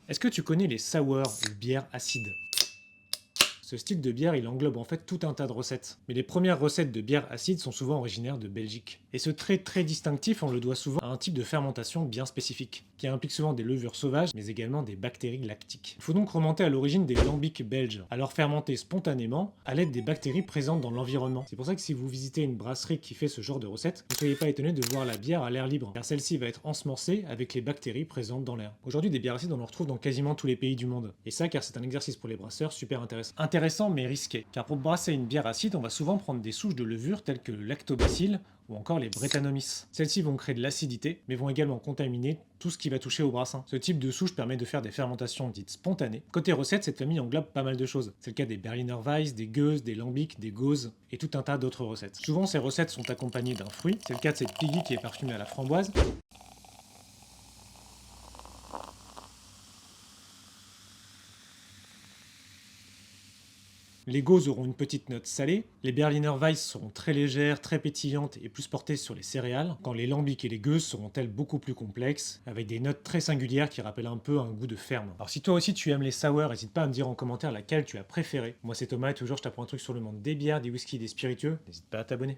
Est-ce que tu connais les sour ou bières acides? Ce style de bière, il englobe en fait tout un tas de recettes. Mais les premières recettes de bière acide sont souvent originaires de Belgique. Et ce trait très distinctif, on le doit souvent à un type de fermentation bien spécifique, qui implique souvent des levures sauvages, mais également des bactéries lactiques. Il faut donc remonter à l'origine des lambics belges, alors fermentés spontanément à l'aide des bactéries présentes dans l'environnement. C'est pour ça que si vous visitez une brasserie qui fait ce genre de recette, ne soyez pas étonné de voir la bière à l'air libre, car celle-ci va être ensemencée avec les bactéries présentes dans l'air. Aujourd'hui, des bières acides, on en retrouve dans quasiment tous les pays du monde. Et ça, car c'est un exercice pour les brasseurs super intéressant mais risqué. Car pour brasser une bière acide, on va souvent prendre des souches de levure telles que le lactobacille ou encore les Brettanomyces. Celles-ci vont créer de l'acidité, mais vont également contaminer tout ce qui va toucher au brassin. Ce type de souche permet de faire des fermentations dites spontanées. Côté recette, cette famille englobe pas mal de choses. C'est le cas des Berliner Weiss, des Gueuze, des Lambics, des Gauzes et tout un tas d'autres recettes. Souvent, ces recettes sont accompagnées d'un fruit. C'est le cas de cette Piggy qui est parfumée à la framboise. Les gauzes auront une petite note salée, les Berliner Weiss seront très légères, très pétillantes et plus portées sur les céréales, quand les lambics et les gueuses seront elles beaucoup plus complexes, avec des notes très singulières qui rappellent un peu un goût de ferme. Alors si toi aussi tu aimes les sours, n'hésite pas à me dire en commentaire laquelle tu as préférée. Moi c'est Thomas et toujours je t'apprends un truc sur le monde des bières, des whiskies, des spiritueux, n'hésite pas à t'abonner.